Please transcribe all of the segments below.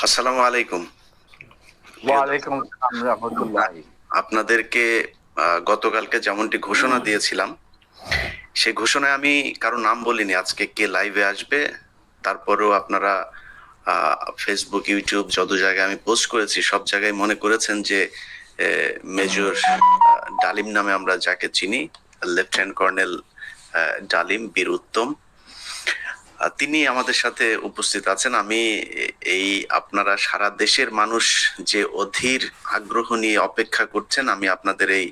আসসালামু আলাইকুম। প্রিয় ওয়ালাইকুম দর্শক, আসসালাম রহমতুল্লাহি। আপনাদেরকে গতকালকে যেমনটি ঘোষণা দিয়েছিলাম, সেই ঘোষণায় আমি কারো নাম বলিনি আজকে কে লাইভে আসবে। তারপরেও আপনারা ফেসবুক, ইউটিউব যত জায়গায় আমি পোস্ট করেছি সব জায়গায় মনে করেছেন যে মেজর ডালিম নামে আমরা যাকে চিনি, লেফটেন্যান্ট কর্নেল ডালিম বীর উত্তম, তিনি আমাদের সাথে উপস্থিত আছেন। আমি এই আপনারা সারা দেশের মানুষ যে অধীর আগ্রহ নিয়ে অপেক্ষা করছেন, আমি আপনাদের এই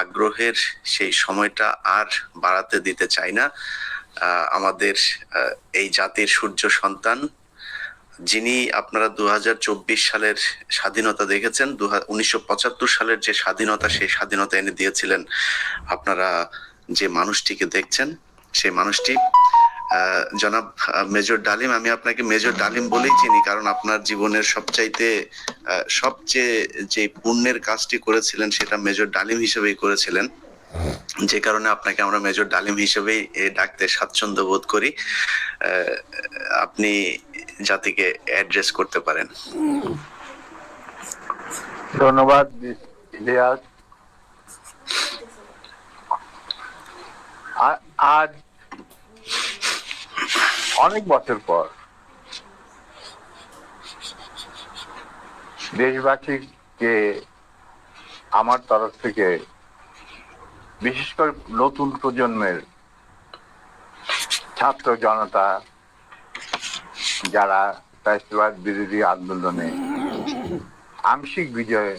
আগ্রহের সেই সময়টা আর বাড়াতে দিতে চাই না। আমাদের এই জাতির সূর্য সন্তান, যিনি আপনারা 2024 সালের স্বাধীনতা দেখেছেন, 1975 সালের যে স্বাধীনতা, সেই স্বাধীনতা এনে দিয়েছিলেন আপনারা যে মানুষটিকে দেখছেন, সেই মানুষটি জনাব মেজর ডালিম। আমি আপনাকে মেজর ডালিম বলেই চিনি, কারণ আপনার জীবনের সবচেয়ে যে পুণ্যের কাজটি করেছিলেন সেটা মেজর ডালিম হিসেবেই করেছিলেন, যে কারণে আপনাকে আমরা মেজর ডালিম হিসেবেই ডাকতে স্বাচ্ছন্দ্য বোধ করি। আপনি জাতিকে অ্যাড্রেস করতে পারেন। ধন্যবাদ ইলিয়াস। আজ অনেক বছর পর দেশবাসীকে আমার তরফ থেকে, বিশেষ করে নতুন প্রজন্মের ছাত্র জনতা যারা ফ্যাসিবাদ বিরোধী আন্দোলনে আংশিক বিজয়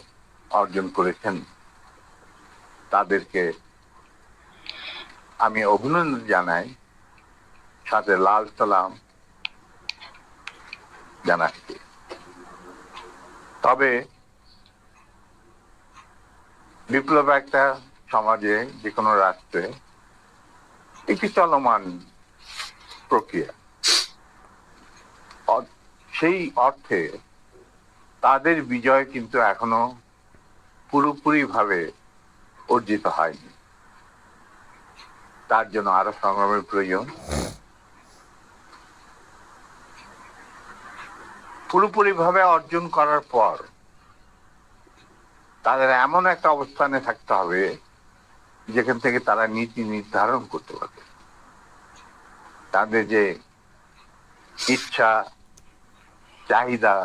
অর্জন করেছেন, তাদেরকে আমি অভিনন্দন জানাই, সাথে লাল সালাম জানাচ্ছি। তবে বিপ্লব একটা সমাজে, যে কোনো রাষ্ট্রে একটি চলমান প্রক্রিয়া। সেই অর্থে তাদের বিজয় কিন্তু এখনো পুরোপুরি ভাবে অর্জিত হয়নি। তার জন্য আরো সংগ্রামের প্রয়োজন। পুরোপুরি ভাবে অর্জন করার পর তাদের এমন একটা অবস্থানে থাকতে হবে যেখান থেকে তারা নীতি নির্ধারণ করতে পারবে। তাদের যে ইচ্ছা, চাহিদা,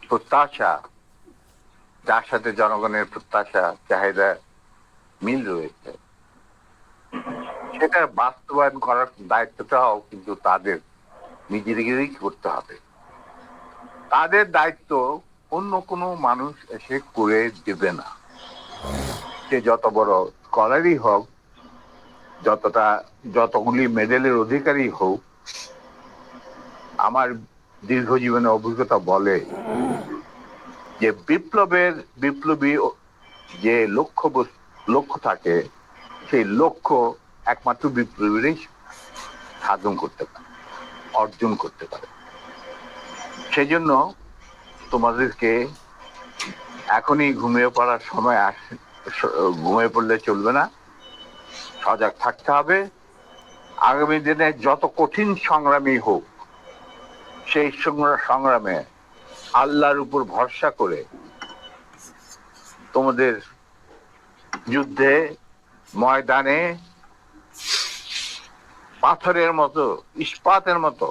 প্রত্যাশা, যার সাথে জনগণের প্রত্যাশা চাহিদা মিল রয়েছে, সেটা বাস্তবায়ন করার দায়িত্বটাও কিন্তু তাদের নিজেদেরই করতে হবে। তাদের দায়িত্ব অন্য কোনো মানুষ এসে করে দেবে না। সে যত বড় স্কলারই হোক, যতগুলি মেডেলের অধিকারী হোক, আমার দীর্ঘ জীবনের অভিজ্ঞতা বলে যে বিপ্লবী যে লক্ষ্য থাকে, সেই লক্ষ্য একমাত্র বিপ্লবীরাই সাধন করতে পারে, অর্জন করতে পারে। সেই জন্য তোমাদেরকে এখনই ঘুমিয়ে পড়ার সময় ঘুমিয়ে পড়লে চলবে না, সজাগ থাকতে হবে। আগামী দিনে যত কঠিন সংগ্রামই হোক, সেই সংগ্রামে আল্লাহর উপর ভরসা করে তোমাদের যুদ্ধে ময়দানে পাথরের মতো, ইস্পাতের মতো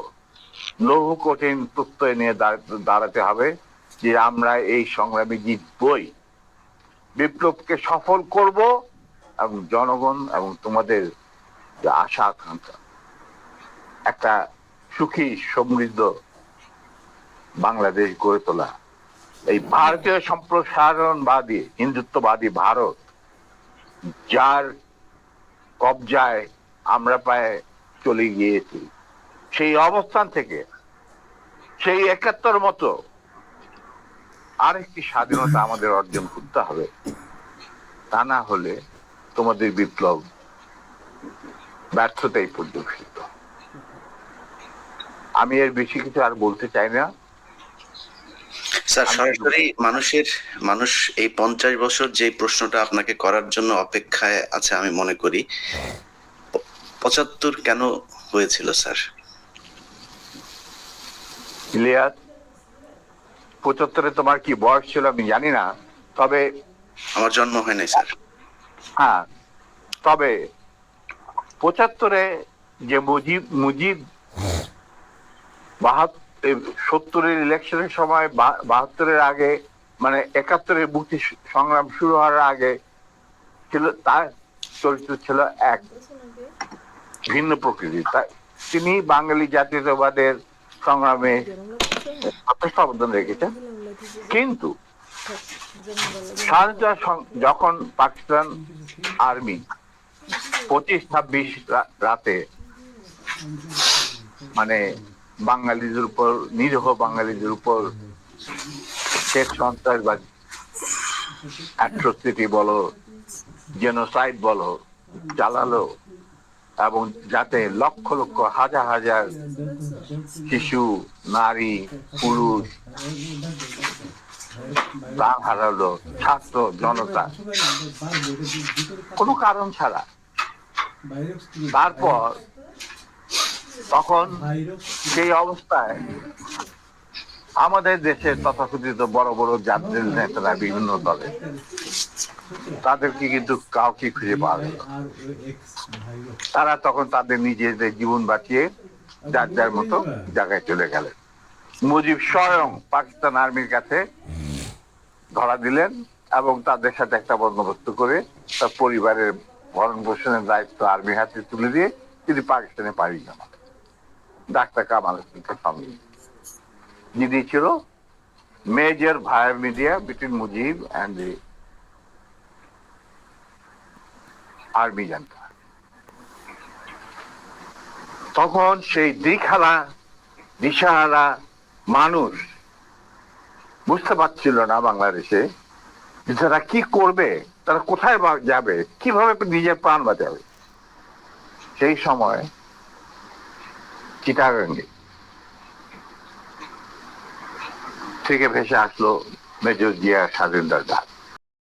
লৌহ কঠিন প্রত্যয় নিয়ে দাঁড়াতে হবে যে আমরা এই সংগ্রামে জিতবই, বিপ্লবকে সফল করব এবং জনগণ এবং তোমাদের যে আশা আকাঙ্ক্ষা, একটা সুখী সমৃদ্ধ বাংলাদেশ গড়ে তোলা। এই ভারতীয় সম্প্রসারণবাদী হিন্দুত্ববাদী ভারত, যার কবজায় আমরা প্রায় চলে গিয়েছি, সেই অবস্থান থেকে সেই 71 মতো আরেকটি স্বাধীনতা আমাদের অর্জন করতে হবে। তা না হলে তোমাদের বিপ্লব ব্যর্থতাই পর্যবেসিত। আমি এর বেশি কিছু আর বলতে চাই না। স্যার, সরাসরি মানুষ এই 50 বছর যে প্রশ্নটা আপনাকে করার জন্য অপেক্ষায় আছে, আমি মনে করি 75 কেন হয়েছিল স্যার? ইলিয়াস, 75-এ তোমার কি বয়স ছিল আমি জানি না, তবে আমার জন্ম হয় নাই স্যার। হ্যাঁ, তবে 75-এ যে মুজিব মুজিব 70-এর ইলেকশনের সময় 72-এর আগে, মানে 71-এর মুক্তি সংগ্রাম শুরু হওয়ার আগে ছিল, তার চরিত্র ছিল এক ভিন্ন প্রকৃতি। তিনি বাঙালি জাতীয়তাবাদের সংগ্রামে যথেষ্ট অবদান রেখেছেন। কিন্তু স্বাধীনতা যখন পাকিস্তান আর্মি 25-26 রাতে মানে বাঙালিদের উপর, নিরীহ বাঙালিদের উপর শেখ সন্ত্রাসবাদ, অ্যাট্রোসিটি বলো, জেনোসাইড বলো, চালালো, এবং যাতে লক্ষ লক্ষ হাজার হাজার শিশু, নারী, পুরুষ প্রাণ হারালো, ছাত্র জনতা কোনো কারণ ছাড়া। তারপর তখন সেই অবস্থায় আমাদের দেশের তথাকথিত বড় বড় জাতীয় নেতারা বিভিন্ন দলে, তাদেরকে কিন্তু কাউকে খুঁজে পাওয়া গেল। তারা তখন তাদের নিজেদের জীবন বাঁচিয়ে যার যার মতো জায়গায় চলে গেলেন। মুজিব স্বয়ং পাকিস্তান আর্মির কাছে ধরা দিলেন এবং তাদের সাথে একটা বন্দোবস্ত করে তার পরিবারের ভরণ পোষণের দায়িত্ব আর্মির হাতে তুলে দিয়ে তিনি পাকিস্তানে পাড়ি জমান। ডাক্তার কামাল হোসেনকে সঙ্গে যিনি ছিল major via media between Mujib and the army junta. তখন সেই দিশাহারা মানুষ বুঝতে পারছিল না বাংলাদেশে যে তারা কি করবে, তারা কোথায় যাবে, কিভাবে নিজের প্রাণ বাঁচাবে। সেই সময় চিটাগাঙ্গে থেকে ভেসে আসলো মেজর জিয়া স্বাধীনতার ডাক।